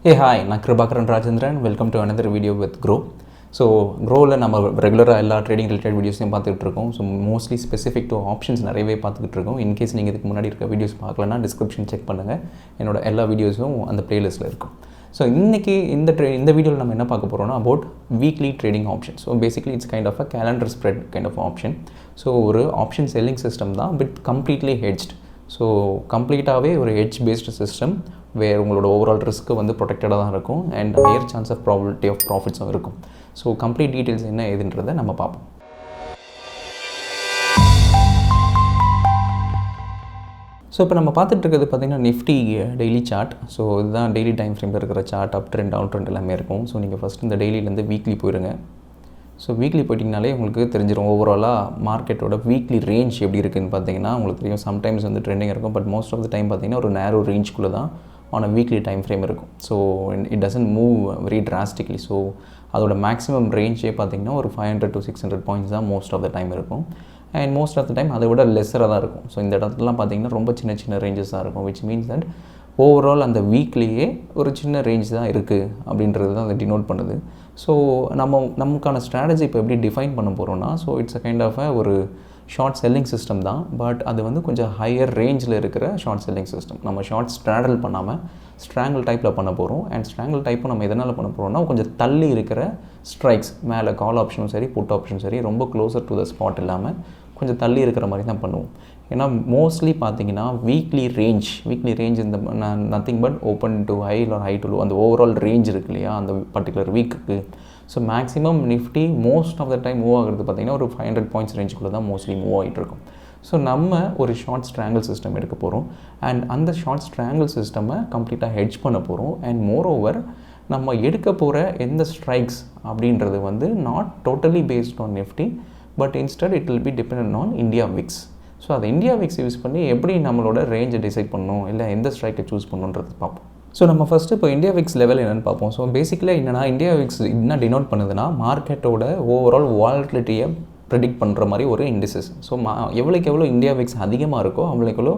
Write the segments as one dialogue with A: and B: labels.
A: Hey hi, நான் Kirubakaran Rajendran. Welcome to another video with Groww. So க்ரோவில் நம்ம ரெகுலராக எல்லா ட்ரேடிங் ரிலேட்டட் வீடியோஸையும் பார்த்துட்டு இருக்கோம். So mostly specific to options நிறையவே பார்த்துக்கிட்டு இருக்கோம். இன்கேஸ் நீங்கள் இதுக்கு முன்னாடி இருக்க வீடியோஸ் பார்க்கலன்னா டிஸ்கிரிப்ஷன் செக் பண்ணுங்கள். என்னோட எல்லா வீடியோஸும் அந்த ப்ளேலிஸ்ட்டில் இருக்கும். ஸோ இன்றைக்கி இந்த வீடியோவில் நம்ம என்ன பார்க்க போகிறோம்னா about weekly trading option. So basically it's kind of a calendar spread kind of option. So ஒரு ஆப்ஷன் செல்லிங் சிஸ்டம் தான் வித் கம்ப்ளீட்லி ஹெட்ஜ்ட். ஸோ கம்ப்ளீட்டாகவே ஒரு ஹெட்ஜ் பேஸ்டு சிஸ்டம் வேறு உங்களோட ஓவரால் ரிஸ்க்கு வந்து ப்ரொடெக்டடாக தான் இருக்கும் and higher chance of probability of ப்ராஃபிட்ஸும் இருக்கும். ஸோ கம்ப்ளீட் டீட்டெயில்ஸ் என்ன ஏதுன்றதை நம்ம பார்ப்போம். ஸோ இப்போ நம்ம பார்த்துட்டு இருக்கிறது பார்த்திங்கன்னா நிஃப்டி டெய்லி சார்ட். ஸோ இதுதான் டெய்லி டைம் ஃப்ரேமில் இருக்கிற chart. Up trend down trend எல்லாமே இருக்கும். ஸோ நீங்கள் ஃபஸ்ட் இந்த டெய்லியிலேருந்து வீக்லி போயிடுங்க. ஸோ வீக்லி போயிட்டிங்கனாலே உங்களுக்கு தெரிஞ்சிடும் ஓவராலாக மார்க்கெட்டோட வீக்லி ரேஞ்ச் எப்படி இருக்குதுன்னு பார்த்தீங்கன்னா உங்களுக்கு தெரியும். சம்டைம்ஸ் வந்து ட்ரெண்டிங் இருக்கும், but most of the time பார்த்திங்கன்னா ஒரு நேரோ ரேஞ்சுக்குள்ளே தான் on a weekly time frame இருக்கும். So it doesn't move very drastically. So அதோட மேக்ஸிமம் ரேஞ்சே பார்த்திங்கன்னா ஒரு 500 to 600 பாயிண்ட்ஸ் தான் மோஸ்ட் ஆஃப் த டைம் இருக்கும். And most of the time அதை விட லெஸ்ஸராக தான் இருக்கும். ஸோ இந்த இடத்துலலாம் பார்த்திங்கன்னா ரொம்ப சின்ன சின்ன ரேஞ்சஸ் தான் இருக்கும். விச் மீன்ஸ் தட் ஓவரால் அந்த வீக்லேயே ஒரு சின்ன ரேஞ்ச் தான் இருக்குது அப்படின்றது தான் அதை டினோட் பண்ணுது. ஸோ நமக்கான ஸ்ட்ராட்டஜி இப்போ எப்படி டிஃபைன் பண்ண போகிறோம்னா, so it's a kind of ஒரு ஷார்ட் செல்லிங் சிஸ்டம் தான். பட் அது வந்து கொஞ்சம் ஹையர் ரேஞ்சில் இருக்கிற ஷார்ட் செல்லிங் சிஸ்டம். நம்ம ஷார்ட் ஸ்ட்ராடல் பண்ணாமல் ஸ்ட்ராங்கிள் டைப்பில் பண்ண போகிறோம். அண்ட் ஸ்ட்ராங்கிள் டைப்பும் நம்ம எதனால் பண்ண போகிறோம்னா கொஞ்சம் தள்ளி இருக்கிற ஸ்ட்ரைக்ஸ் மேலே கால் ஆப்ஷனும் சரி புட் ஆப்ஷனும் சரி ரொம்ப க்ளோசர் டு த ஸ்பாட் இல்லாமல் கொஞ்சம் தள்ளி இருக்கிற மாதிரி தான் பண்ணுவோம். ஏன்னா மோஸ்ட்லி பார்த்தீங்கன்னா வீக்லி ரேஞ்ச் இந்த nothing but open to high இல்லை ஹை டு லோ அந்த ஓவரால் ரேஞ்ச் இருக்கு இல்லையா அந்த பர்டிகுலர் வீக்குக்கு. So maximum Nifty most of the time move ஆகிறது பார்த்திங்கன்னா ஒரு 500 பாயிண்ட்ஸ் ரேஞ்சுக்குள்ளே தான் மோஸ்ட்லி மூவ் ஆகிட்டு இருக்கும். ஸோ நம்ம ஒரு ஷார்ட் ஸ்ட்ராங்கிள் சிஸ்டம் எடுக்க போகிறோம். அண்ட் அந்த ஷார்ட் ஸ்ட்ராங்கிள் சிஸ்டமை கம்ப்ளீட்டாக ஹெட்ஜ் பண்ண போகிறோம். அண்ட் மோர் ஓவர் நம்ம எடுக்க போகிற எந்த ஸ்ட்ரைக்ஸ் அப்படின்றது வந்து not totally based on Nifty, but instead it will be depend on India Vicks. So அதை இந்தியா விக்ஸ் யூஸ் பண்ணி எப்படி நம்மளோட ரேஞ்சை டிசைட் பண்ணணும் இல்லை எந்த ஸ்ட்ரைக்கை சூஸ் பண்ணணுன்றது பார்ப்போம். ஸோ நம்ம ஃபஸ்ட்டு இப்போ இந்தியா விக்ஸ் லெவல் என்னென்னு பார்ப்போம். ஸோ பேசிக்கலாக என்னென்னா இந்தியா விக்ஸ் என்ன டினோட் பண்ணுதுன்னா மார்க்கெட்டோட ஓவரால் வாலட்டிலிட்டியை ப்ரெடிக்ட் பண்ணுற மாதிரி ஒரு இண்டிசஸ். ஸோ எவ்வளோக்கு எவ்வளோ இந்தியா விக்ஸ் அதிகமாக இருக்கோ அவ்வளோக்கு எவ்வளோ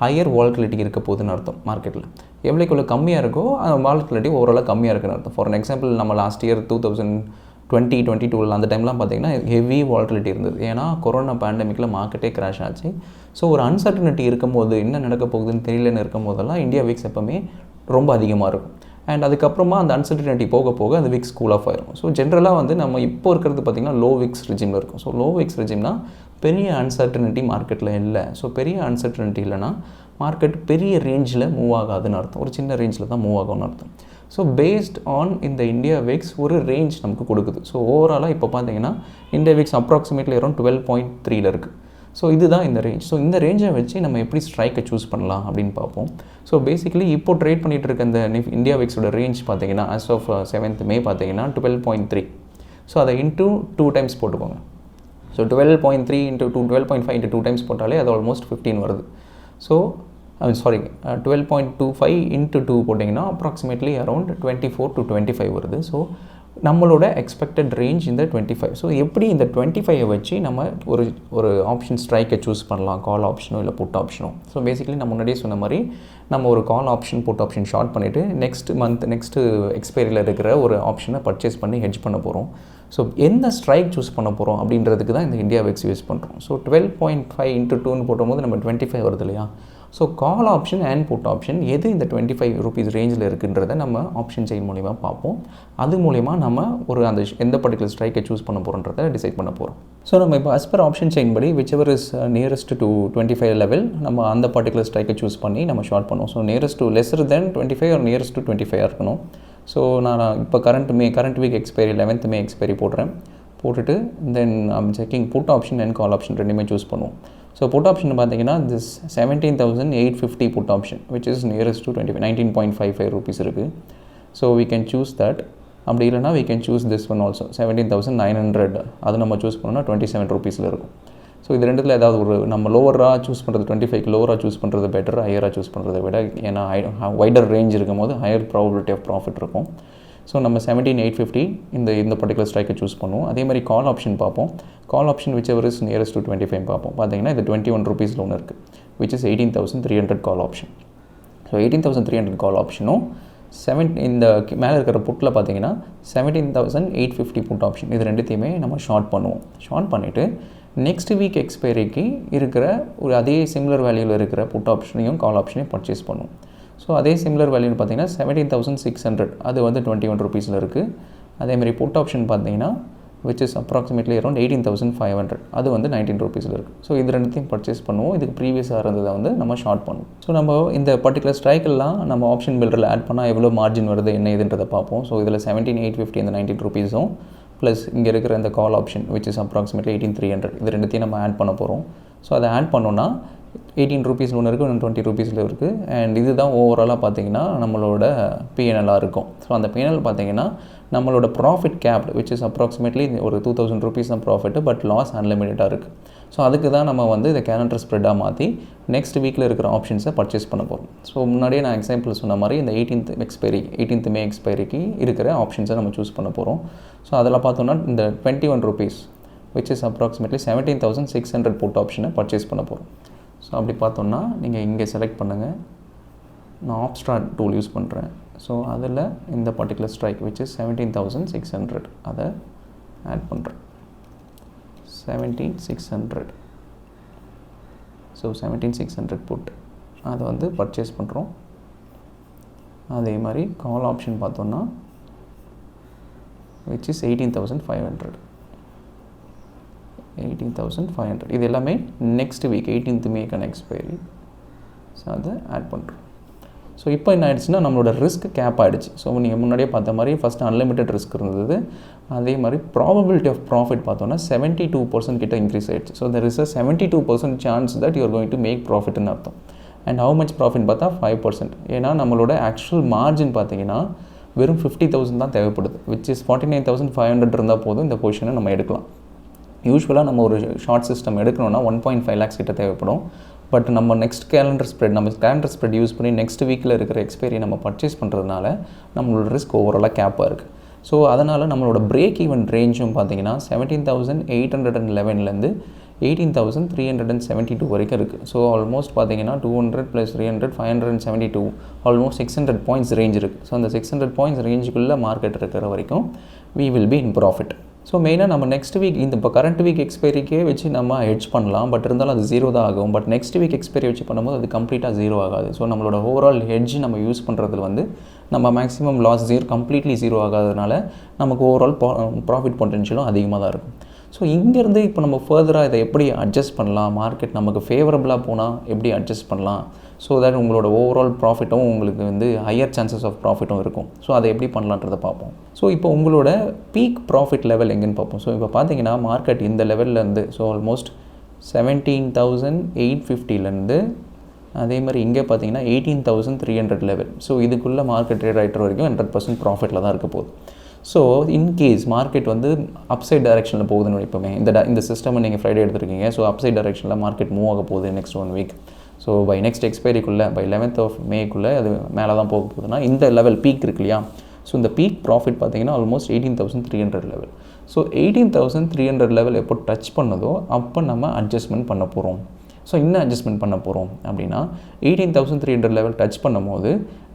A: ஹையர் வாலட்டிலிட்டி இருக்க போகுதுன்னு அர்த்தம் மார்க்கெட்டில். எவ்வளோக்கு எவ்வளோ கம்மியாக இருக்கோ வாலட்டிலிட்டி ஓவராலாக கம்மியாக இருக்குன்னு அர்த்தம். ஃபார் எக்ஸாம்பிள் நம்ம லாஸ்ட் இயர் 2022 அந்த டைம்லாம் பார்த்திங்கன்னா ஹெவி வாலட்டிலிட்டி இருந்தது. ஏன்னா கொரோனா பேண்டமிக்கில் மார்க்கெட்டே கிராஷ் ஆச்சு. ஸோ ஒரு அன்சர்டனிட்டி இருக்கும்போது என்ன நடக்க போகுதுன்னு தெரியலன்னு இருக்கும் போதெல்லாம் இந்தியா விக்ஸ் எப்போவுமே ரொம்ப அதிகமாக இருக்கும். அண்ட் அதுக்கப்புறமா அந்த அன்சர்டனிட்டி போக போக அந்த விக்ஸ் கூல் ஆஃப் ஆயிரும். ஸோ ஜென்ரலாக வந்து நம்ம இப்போ இருக்கிறது பார்த்திங்கன்னா லோ விக்ஸ் ரெஜிமில் இருக்கும். ஸோ லோ விக்ஸ் ரெஜிம்னா பெரிய அன்சர்டனிட்டி மார்க்கெட்டில் இல்லை. ஸோ பெரிய அன்சர்டனிட்டி இல்லைனா மார்க்கெட் பெரிய ரேஞ்சில் மூவ் ஆகாதுன்னு அர்த்தம். ஒரு சின்ன ரேஞ்சில் தான் மூவ் ஆகும்னு அர்த்தம். ஸோ பேஸ்ட் ஆன் இந்த இந்தியா விக்ஸ் ஒரு ரேஞ்ச் நமக்கு கொடுக்குது. ஸோ ஓவராலாக இப்போ பார்த்தீங்கன்னா இந்தியா விக்ஸ் அப்ராக்சிமேட்லி அரௌண்ட் 12.3 இருக்குது. ஸோ இதுதான் இந்த ரேஞ்ச். ஸோ இந்த ரேஞ்சை வச்சு நம்ம எப்படி ஸ்ட்ரைக்கை சூஸ் பண்ணலாம் அப்படின்னு பார்ப்போம். ஸோ பேசிக்கலி இப்போ ட்ரேட் பண்ணிகிட்டு இருக்க இந்த இந்தியா விக்ஸோட ரேஞ்ச் பார்த்தீங்கன்னா ஆஸ் ஆஃப் 7th May பார்த்தீங்கன்னா 12.3. ஸோ அதை இன்ட்டு 2 times போட்டுக்கோங்க. ஸோ 12.3 into 12.5 into 2 times போட்டாலே அது ஆல்மோஸ்ட் 15 வருது. ஸோ 12.25 into 2 போட்டிங்கன்னா அப்ராக்சிமேட்லி அரௌண்ட் 24 to 25 வருது. ஸோ நம்மளோட எக்ஸ்பெக்டட் ரேஞ்ச் இந்த 25. ஸோ எப்படி இந்த 25 வச்சு நம்ம ஒரு ஆப்ஷன் ஸ்ட்ரைக்கை சூஸ் பண்ணலாம், கால் ஆப்ஷனோ இல்லை புட் ஆப்ஷனோ. ஸோ பேசிக்கலி நான் முன்னாடியே சொன்ன மாதிரி நம்ம ஒரு call option put option short பண்ணிவிட்டு நெக்ஸ்ட்டு எக்ஸ்பைரியில் இருக்கிற ஒரு ஆப்ஷனை பர்ச்சேஸ் பண்ணி ஹெட்ஜ் பண்ண போகிறோம். ஸோ எந்த ஸ்ட்ரைக் சூஸ் பண்ண போகிறோம் அப்படின்றதுக்கு தான் இந்த இந்தியா விக்ஸ் யூஸ் பண்ணுறோம். ஸோ 12.5 into 2ன்னு போடும்போது நம்ம 25 வருது இல்லையா. So call option and put option எது இந்த 25 rupees ரேஞ்சில் இருக்குன்றதை நம்ம ஆப்ஷன் செயின் மூலிமா பார்ப்போம். அது மூலிமா நம்ம அந்த எந்த பர்டிகுலர் ஸ்ட்ரைக்கை சூஸ் பண்ண போகிறோன்றதை டிசைட் பண்ண போகிறோம். ஸோ நம்ம இப்போ as per ஆப்ஷன் செயின் படி whichever is nearest to 25 level நம்ம அந்த பர்டிகுலர் ஸ்ட்ரைக்கை சூஸ் பண்ணி நம்ம ஷார்ட் பண்ணுவோம். So nearest to lesser than 25 or nearest to 25 இருக்கணும். ஸோ நான் இப்போ current week expiry 11th May expiry போட்டுட்டு then I'm checking put option and call option ரெண்டுமே சூஸ் பண்ணுவோம். ஸோ புட் ஆப்ஷன் பார்த்தீங்கன்னா this 17,850 put option which is nearest to 19.55 rupees இருக்குது. So we can choose that. அப்படி இல்லைனா we can choose this one also 17,900. அது நம்ம choose பண்ணோம்னா 27 rupees இருக்கும். ஸோ இது ரெண்டுத்தில் ஏதாவது ஒரு நம்ம லோவராக சூஸ் பண்ணுறது 25க்கு லோவராக சூஸ் பண்ணுறது பெட்டர், ஹையராக சூஸ் பண்ணுறதை விட. ஏன்னா வைடர் ரேஞ்ச் இருக்கும் போது ஹையர் ப்ராபபிலிட்டி ஆஃப் ப்ராஃபிட் இருக்கும். ஸோ நம்ம 17,850 இந்த பர்டிகுலர் ஸ்ட்ரைக்கை சூஸ் பண்ணுவோம். அதே மாதிரி கால் ஆப்ஷன் பார்ப்போம். Call option whichever is nearest to 25 பார்ப்போம். பார்த்தீங்கன்னா இது 21 rupees ஒன்று இருக்குது which is 18,300 call option. So 18,300 கால் ஆப்ஷனும் இந்த மேலே இருக்கிற புட்டில் பார்த்தீங்கன்னா 17,850 புட் ஆப்ஷன் இது ரெண்டுத்தையுமே நம்ம ஷார்ட் பண்ணுவோம். ஷார்ட் பண்ணிவிட்டு நெக்ஸ்ட் வீக் எக்ஸ்பைரிக்கு இருக்கிற ஒரு அதே சிமிலர் வேல்யூவில் இருக்கிற புட் ஆப்ஷனையும் கால் ஆப்ஷனையும் பர்ச்சேஸ் பண்ணுவோம். ஸோ அதே சிமிலர் வேல்யூன்னு பார்த்தீங்கன்னா 17,600 அது வந்து 21 ருபீஸில் இருக்குது. அதேமாதிரி புட் ஆப்ஷன் பார்த்தீங்கன்னா which is approximately around 18,500 அது வந்து 19 ருபீஸில் இருக்குது. ஸோ இது ரெண்டுத்தையும் பர்ச்சேஸ் பண்ணுவோம். இதுக்கு ப்ரீவியஸாக இருந்ததை வந்து நம்ம ஷார்ட் பண்ணுவோம். ஸோ நம்ம இந்த பர்டிகுலர் ஸ்ட்ரைக்கெல்லாம் நம்ம ஆப்ஷன் பில்டரில் ஆட் பண்ணால் எவ்வளோ மார்ஜின் வருது என்ன இதுன்றதை பார்ப்போம். ஸோ இதில் 17,850 அந்த 19 ருபீஸும் ப்ளஸ் இங்கே இருக்கிற இந்த call option which is approximately 18,300 இது ரெண்டுத்தையும் நம்ம ஆட் பண்ண போகிறோம். ஸோ அதை ஆட் பண்ணோன்னா 18 ருபீஸில் ஒன்று இருக்குது, 20 ருபீஸில் இருக்குது. அண்ட் இதுதான் ஓவராலாக பார்த்தீங்கன்னா நம்மளோட பிஎன்எல்லாக இருக்கும். ஸோ அந்த பிஎன்எல் பார்த்தீங்கன்னா நம்மளோட profit capped which is approximately ஒரு 2,000 ருபீஸ் தான் ப்ராஃபிட்டு, பட் லாஸ் அன்லிமிட்டடாக இருக்குது. ஸோ அதுக்கு தான் நம்ம வந்து இதை கேலண்டர் ஸ்ப்ரெட்டாக மாற்றி நெக்ஸ்ட் வீக்கில் இருக்கிற ஆப்ஷன்ஸை பர்ச்சேஸ் பண்ண போகிறோம். ஸோ முன்னாடியே நான் எக்ஸாம்பிள் சொன்ன மாதிரி இந்த 18th மே எக்ஸ்பைரிக்கு இருக்கிற ஆப்ஷன்ஸை நம்ம சூஸ் பண்ண போகிறோம். ஸோ அதில் பார்த்தோன்னா இந்த 21 rupees which is approximately 17,600 put ஆப்ஷனை பர்ச்சேஸ் பண்ண போகிறோம். ஸோ அப்படி பார்த்தோன்னா நீங்கள் இங்கே செலக்ட் பண்ணுங்கள். நான் ஆப்ஸ்ட்ராட் டூல் யூஸ் பண்ணுறேன். ஸோ அதில் இந்த பர்டிகுலர் ஸ்ட்ரைக் which is 17,600 அதை ஆட் பண்ணுறேன். 17,600 ஸோ 17,600 புட் அதை வந்து பர்ச்சேஸ் பண்ணுறோம். அதே மாதிரி கால் ஆப்ஷன் பார்த்தோன்னா which is 18,500 இது எல்லாமே நெக்ஸ்ட் வீக் 18th மேக்கான எக்ஸ்பைரி. ஸோ அதை ஆட் பண்ணுறோம். ஸோ இப்போ என்ன ஆயிடுச்சுன்னா நம்மளோட ரிஸ்க் கேப் ஆகிடுச்சு. ஸோ நீங்கள் முன்னாடியே பார்த்த மாதிரி ஃபஸ்ட்டு அன்லிமிட்டட் ரிஸ்க் இருந்தது. அதே மாதிரி ப்ராபபிலிட்டி ஆஃப் ப்ராஃபிட் பார்த்தோன்னா 72% கிட்ட இன்க்ரீஸ் ஆகிடுச்சு. So there is a 72% chance that you are going to make ப்ராஃபிட்னு அர்த்தம். அண்ட் ஹவு மச் ப்ராஃபிட் பார்த்தா 5%. ஏன்னா நம்மளோட ஆக்சுவல் மார்ஜின் பார்த்தீங்கன்னா வெறும் 50,000 தான் தேவைப்படுது. which is 49,500 இருந்தால் போதும் இந்த பொசிஷனை நம்ம எடுக்கலாம். யூஸ்வலாக நம்ம ஒரு ஷார்ட் சிஸ்டம் எடுக்கணும்னா 1.5 lakhs கிட்ட தேவைப்படும். பட் நம்ம நெக்ஸ்ட் கேலண்டர் ஸ்ப்ரெட் யூஸ் பண்ணி நெக்ஸ்ட் வீக்கில் இருக்கிற எக்ஸ்பைரி நம்ம பர்ச்சேஸ் பண்ணுறதுனால நம்மளோட ரிஸ்க் ஓவராலாக கேப்பாக இருக்குது. ஸோ அதனால் நம்மளோட பிரேக் ஈவன் ரேஞ்சும் பார்த்தீங்கன்னா 17,811லேருந்து 18,372 வரைக்கும் இருக்குது. ஸோ ஆல்மோஸ்ட் பார்த்தீங்கன்னா 200 + 300 572 ஆல்மோஸ்ட் 600 பாயிண்ட்ஸ் ரேஞ்ச் இருக்குது. ஸோ அந்த 600 பாயிண்ட்ஸ் ரேஞ்சுக்குள்ளே மார்க்கெட் இருக்கிற வரைக்கும் we will be in profit. So மெயினாக நம்ம நெக்ஸ்ட் வீக் இந்த இப்போ கரண்ட் வீக் எக்ஸ்பைரிக்கே வச்சு நம்ம ஹெட்ஜ் பண்ணலாம். பட் இருந்தாலும் அது 0 தான் ஆகும். பட் நெக்ஸ்ட் வீக் எக்ஸ்பைரி வச்சு பண்ணும்போது அது கம்ப்ளீட்டாக 0 ஆகாது. ஸோ நம்மளோட ஓவரால் ஹெட்ஜ் நம்ம யூஸ் பண்ணுறதுல வந்து நம்ம மேக்ஸிமம் லாஸ் கம்ப்ளீட்லி 0 ஆகாததுனால நமக்கு ஓவரால் ப்ராஃபிட் பொட்டென்ஷியலும் அதிகமாக தான் இருக்கும். ஸோ இங்கேருந்து இப்போ நம்ம ஃபர்தராக இதை எப்படி அட்ஜஸ்ட் பண்ணலாம், மார்க்கெட் நமக்கு ஃபேவரபுளாக போனால் எப்படி அட்ஜஸ்ட் பண்ணலாம், ஸோ தட் உங்களோட ஓவரால் ப்ராஃபிட்டும் உங்களுக்கு வந்து ஹையர் சான்சஸ் ஆஃப் ப்ராஃபிட்டும் இருக்கும். ஸோ அதை எப்படி பண்ணலான்றதை பார்ப்போம். ஸோ இப்போ உங்களோட பீக் ப்ராஃபிட் லெவல் எங்கேன்னு பார்ப்போம். ஸோ இப்போ பார்த்தீங்கன்னா மார்க்கெட் இந்த லெவல்லேருந்து ஸோ ஆல்மோஸ்ட் 17,850லேருந்து அதே மாதிரி இங்கே பார்த்தீங்கன்னா 18,300 லெவல். ஸோ இதுக்குள்ளே மார்க்கெட் ட்ரேட் ஆகிட்டு வரைக்கும் 100% ப்ராஃபிட்டில் தான் இருக்க போகுது. ஸோ இன்கேஸ் மார்க்கெட் வந்து அப்சைட் டைரெக்ஷனில் போகுதுன்னு வைப்போமே, இந்த சிஸ்டமை நீங்கள் ஃப்ரைடே எடுத்துருக்கீங்க. ஸோ அப்சைட் டைரெக்ஷனில் மார்க்கெட் மூவ் ஆக போகுது next 1 week. So by next எக்ஸ்பைரிக்குள்ளே பை 11th of Mayக்குள்ளே அது மேலே தான் போக போகுதுன்னா இந்த லெவல் பீக் இருக்கு இல்லையா. ஸோ இந்த பீக் ப்ராஃபிட் பார்த்தீங்கன்னா ஆல்மோஸ்ட் 18,300 லெவல். ஸோ 18,300 லெவல் எப்போ டச் பண்ணதோ அப்போ நம்ம அட்ஜஸ்ட்மெண்ட் பண்ண போகிறோம். ஸோ இன்னும் அட்ஜஸ்ட்மெண்ட் பண்ண போகிறோம் அப்படின்னா 18,300 லெவல் டச் பண்ணும்போது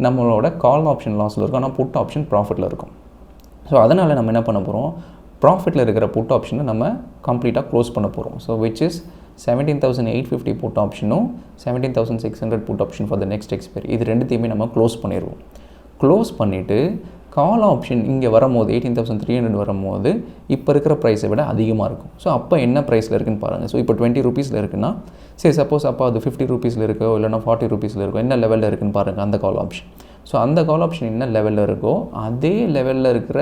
A: நம்மளோட கால் ஆப்ஷன் லாஸில் இருக்கும், ஆனால் புட் ஆப்ஷன் ப்ராஃபிட்டில் இருக்கும். ஸோ அதனால் நம்ம என்ன பண்ண போகிறோம், ப்ராஃபிட்டில் இருக்கிற புட் ஆப்ஷனை நம்ம கம்ப்ளீட்டாக க்ளோஸ் பண்ண போகிறோம். ஸோ which is 17,850 புட் ஆப்ஷனும் 17,600 put option for the next expiry இது ரெண்டுத்தையுமே நம்ம க்ளோஸ் பண்ணிடுவோம். க்ளோஸ் பண்ணிவிட்டு கால் ஆப்ஷன் இங்கே வரும்போது 18,300 வரும்போது இப்போ இருக்கிற ப்ரைஸை விட அதிகமாக இருக்கும். ஸோ அப்போ என்ன ப்ரைஸில் இருக்குன்னு பாருங்கள். ஸோ இப்போ 20 ருபீஸில் இருக்குன்னா சரி, சப்போஸ் அப்போ அது 50 ருபீஸில் இருக்கோ இல்லைனா 40 ருபீஸில் இருக்கோ, என்ன லெவலில் இருக்குன்னு பாருங்கள் அந்த கால் ஆப்ஷன். ஸோ அந்த கால் ஆப்ஷன் என்ன லெவலில் இருக்கோ அதே லெவலில் இருக்கிற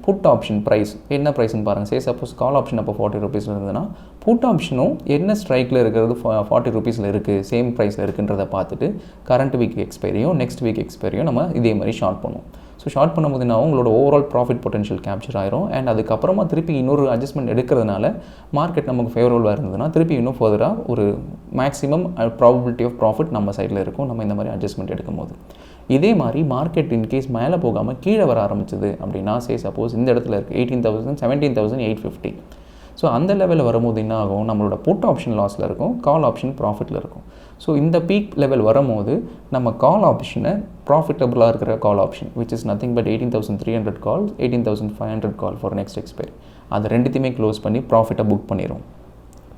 A: புட் ஆப்ஷன் ப்ரைஸ் என்ன ப்ரைஸ்ன்னு பாருங்கள். சரி, சப்போஸ் கால் ஆப்ஷன் அப்போ 40 ருபீஸில் இருந்ததுன்னா புட் ஆப்ஷனும் என்ன ஸ்ட்ரைக்கில் இருக்கிறது 40 ருபீஸில் இருக்குது, சேம் ப்ரைஸில் இருக்குன்றதை பார்த்துட்டு கரண்ட் வீக் எக்ஸ்பைரியும் நெக்ஸ்ட் வீக் எக்ஸ்பைரியும் நம்ம இதே மாதிரி ஷார்ட் பண்ணுவோம். ஸோ ஷார்ட் பண்ணும்போது நான் உங்களோட ஓவரால் ப்ராஃபிட் பொட்டன்ஷியல் கேப்சர் ஆயிரும். அண்ட் அதுக்கப்புறமா திருப்பி இன்னொரு அட்ஜஸ்ட்மெண்ட் எடுக்கிறதுனால மார்க்கெட் நமக்கு ஃபேவரபுளாக இருந்ததுன்னா திருப்பி இன்னும் ஃபர்தராக ஒரு மேக்ஸிமம் ப்ராபபிலிட்டி ஆஃப் ப்ராஃபிட் நம்ம சைடில் இருக்கும் நம்ம இந்த மாதிரி அட்ஜஸ்ட்மெண்ட் எடுக்கும்போது. இதே மாதிரி மார்க்கெட் இன்கேஸ் மேலே போகாமல் கீழே வர ஆரம்பிச்சது அப்படின்னா சப்போஸ் இந்த இடத்துல இருக்குது 17,850. ஸோ அந்த லெவலில் வரும்போது என்ன ஆகும், நம்மளோட புட் ஆப்ஷன் லாஸில் இருக்கும், கால் ஆப்ஷன் ப்ராஃபிட்டில் இருக்கும். ஸோ இந்த பீக் லெவல் வரும்போது நம்ம கால் ஆப்ஷனை ப்ராஃபிட்டபுளாக இருக்கிற call option which is nothing but 18,300 call 18,500 call for next expiry அது ரெண்டுத்தையுமே க்ளோஸ் பண்ணி ப்ராஃபிட்டை புக் பண்ணிடும்.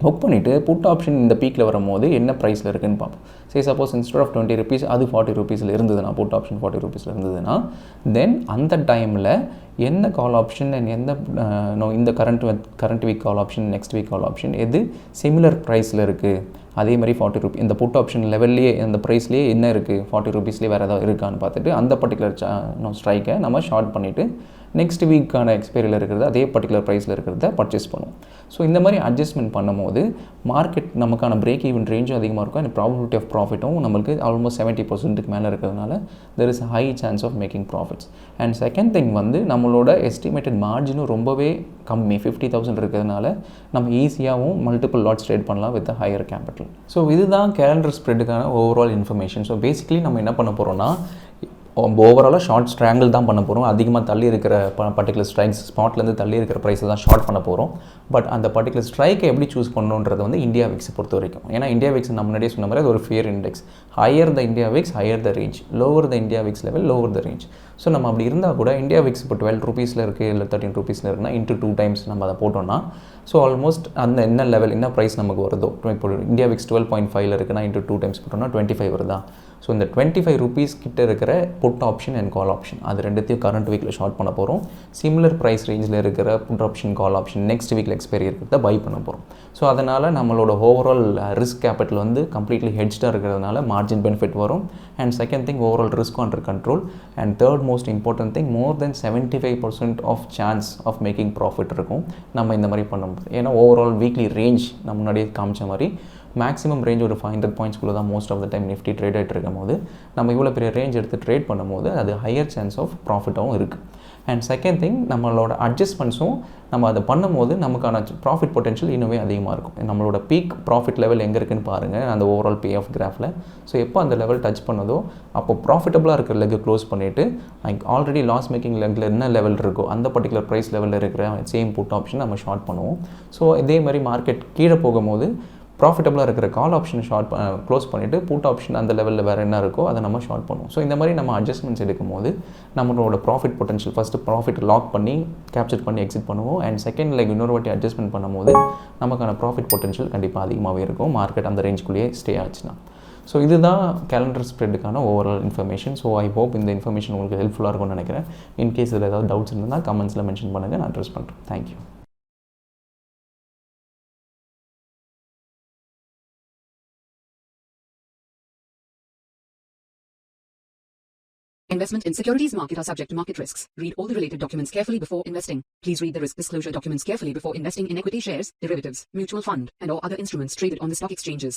A: புக் பண்ணிவிட்டு புட் ஆப்ஷன் இந்த பீக்கில் வரும்போது என்ன ப்ரைஸில் இருக்குதுன்னு பார்ப்போம். சரி சப்போஸ் இன்ஸ்டெட் ஆஃப் 20 rupees அது 40 rupees இருந்ததுன்னா புட் ஆப்ஷன் 40 rupees இருந்ததுன்னா தென் அந்த டைமில் என்ன கால் ஆப்ஷன் அண்ட் எந்த இந்த current week call option next week call option எது சிமிலர் ப்ரைஸில் இருக்குது அதே மாதிரி 40 rupees இந்த புட் ஆப்ஷன் லெவல்லையே அந்த ப்ரைஸ்லேயே என்ன இருக்குது 40 rupeesலேயே வேறு ஏதாவது இருக்கான்னு பார்த்துட்டு அந்த பர்டிகுலர் ஸ்ட்ரைக்கை நம்ம ஷார்ட் பண்ணிவிட்டு நெக்ஸ்ட் வீக்கான எக்ஸ்பைரியில் இருக்கிறது அதே பர்டிகுலர் ப்ரைஸில் இருக்கிறத பர்ச்சேஸ் பண்ணுவோம். ஸோ இந்த மாதிரி அட்ஜஸ்ட்மெண்ட் பண்ணும்போது மார்க்கெட் நமக்கான பிரேக் ஈவன் ரேஞ்சும் அதிகமாக இருக்கும் அண்ட் ப்ராபபிலிட்டி ஆஃப் ப்ராஃபிட்டும் நம்மளுக்கு ஆல்மோஸ்ட் 70% மேலே இருக்கிறதுனால there is high chance of making profits. And second thing வந்து நம்மளோட எஸ்டிமேட்டட் மார்ஜினும் ரொம்பவே கம்மி 50,000 இருக்கிறதுனால நம்ம ஈஸியாகவும் மல்டிபிள் லாட்ஸ் ட்ரேட் பண்ணலாம் வித் ஹையர் கேபிட்டல். ஸோ இதுதான் கேலண்டர் ஸ்ப்ரெட்டுக்கான ஓவரால் இன்ஃபர்மேஷன். ஸோ பேசிக்கலி நம்ம என்ன பண்ண போகிறோம்னா ஓவராலாக ஷார்ட் ஸ்ட்ராங்கிள் தான் பண்ண போகிறோம். அதிகமாக தள்ளி இருக்கிற பர்டிகுலர் ஸ்ட்ரைக்ஸ் ஸ்பாட்லேருந்து தள்ளி இருக்கிற ப்ரைஸை தான் ஷார்ட் பண்ண போகிறோம். பட் அந்த பர்டிகுலர் ஸ்ட்ரைக்கை எப்படி சூஸ் பண்ணணுன்றது வந்து இந்தியா விக்ஸை பொறுத்த வரைக்கும். ஏன்னா இந்தியா விக்ஸ் நம்ம முன்னாடியே சொன்ன மாதிரி அது ஒரு ஃபியர் இண்டெக்ஸ். ஹையர் த இந்தியா விக்ஸ் ஹையர் த ரேஞ்ச், லோவர் த இந்தியா விக்ஸ் லெவல் லோவர் த ரேஞ்ச். ஸோ நம்ம அப்படி இருந்தால் கூட இந்தியா விக்ஸ் இப்போ 12 rupees இருக்குது இல்லை 13 rupees இருக்குன்னா இன்ட்டு 2 times நம்ம அதை போட்டோம்னா ஸோ ஆல்மோஸ்ட் அந்த என்ன லெவல் என்ன ப்ரைஸ் நமக்கு வருதோ இப்போ இந்தியா விக்ஸ் 12.5 இருக்குன்னா இன்ட்டு 2 times போட்டோம்னா 25 வருதா. ஸோ இந்த 25 rupees கிட்ட இருக்கிற put option and call option அது ரெண்டுத்தையும் கரண்ட் வீக்கில் ஷார்ட் பண்ண போகிறோம். சிமிலர் ப்ரைஸ் ரேஞ்சில் இருக்கிற put option call option next வீக்கில் எக்ஸ்பைரி இருக்கிறத பை பண்ண போகிறோம். ஸோ அதனால் நம்மளோட ஓவரால் ரிஸ்க் கேபிட்டல் வந்து கம்ப்ளீட்லி ஹெட்ஜ்டாக இருக்கிறதுனால மார்ஜின் பெனிஃபிட் வரும். And second thing overall risk under control. And third most important thing more than 75% of chance of making profit இருக்கும் நம்ம இந்த மாதிரி பண்ணும்போது. ஏன்னா ஓவரால் வீக்லி ரேஞ்ச் நம்ம முன்னாடியே காமிச்ச மாதிரி மேக்ஸிமம் ரேஞ்ச் ஒரு 500 points தான் most of the time Nifty trade ஆகிட்டு இருக்கும் போது நம்ம இவ்வளோ பெரிய ரேஞ்ச் எடுத்து ட்ரேட் பண்ணும்போது அது ஹையர் சான்ஸ் ஆஃப் ப்ராஃபிட்டாகவும் இருக்குது. அண்ட் செகண்ட் திங் நம்மளோட அட்ஜஸ்ட்மெண்ட்ஸும் நம்ம அதை பண்ணும்போது நமக்கான ப்ராஃபிட் பொட்டென்ஷியல் இன்னுமே அதிகமாக இருக்கும். நம்மளோட பீக் ப்ராஃபிட் லெவல் எங்கே இருக்குன்னு பாருங்கள் அந்த ஓவரால் பே ஆஃப் கிராஃபில். ஸோ எப்போ அந்த லெவல் டச் பண்ணதோ அப்போ ப்ராஃபிட்டபுளாக இருக்கிற லெக்கு க்ளோஸ் பண்ணிவிட்டு ஆல்ரெடி லாஸ் மேக்கிங் லெக்கில் என்ன லெவல் இருக்கோ அந்த பர்டிகுலர் ப்ரைஸ் லெவலில் இருக்கிற சேம் புட் ஆப்ஷன் நம்ம ஷார்ட் பண்ணுவோம். ஸோ இதே மாதிரி மார்க்கெட் கீழே போகும்போது ப்ராஃபிட்டபுளாக இருக்கிற கால் ஆப்ஷன் க்ளோஸ் பண்ணிவிட்டு புட் ஆப்ஷன் அந்த லெவலில் வேறு என்ன இருக்கோ அதை நம்ம ஷார்ட் பண்ணுவோம். ஸோ இந்த மாதிரி நம்ம அட்ஜஸ்ட்மெண்ட்ஸ் எடுக்கும் போது நம்மளோட profit potential first profit lock பண்ணி கேப்சர் பண்ணி எக்ஸிட் பண்ணுவோம். அண்ட் செகண்ட் லைக் இன்னொரு வாட்டி அட்ஜஸ்ட்மெண்ட் பண்ணும்போது நமக்கான ப்ராஃபிட் பொட்டன்ஷியல் கண்டிப்பாக அதிகமாகவே இருக்கும் மார்க்கெட் அந்த ரேஞ்சுக்குள்ளேயே ஸ்டே ஆச்சுன்னா. ஸோ இதுதான் கேலண்டர் ஸ்ப்ரெட்டுக்கான overall information. So I hope இந்த இன்ஃபர்மேஷன் உங்களுக்கு ஹெல்ப்ஃபுல்லாக இருக்கும்னு நினைக்கிறேன். இன்கேஸ் இதில் ஏதாவது டவுட்ஸ் இருந்தால் கமெண்ட்ஸில் மென்ஷன் பண்ணுங்கள், நான் அட்ரஸ் பண்ணுறேன். Thank you.
B: Investment in securities market are subject to market risks. Read all the related documents carefully before investing. Please read the risk disclosure documents carefully before investing in equity shares, derivatives, mutual fund, and or other instruments traded on the stock exchanges.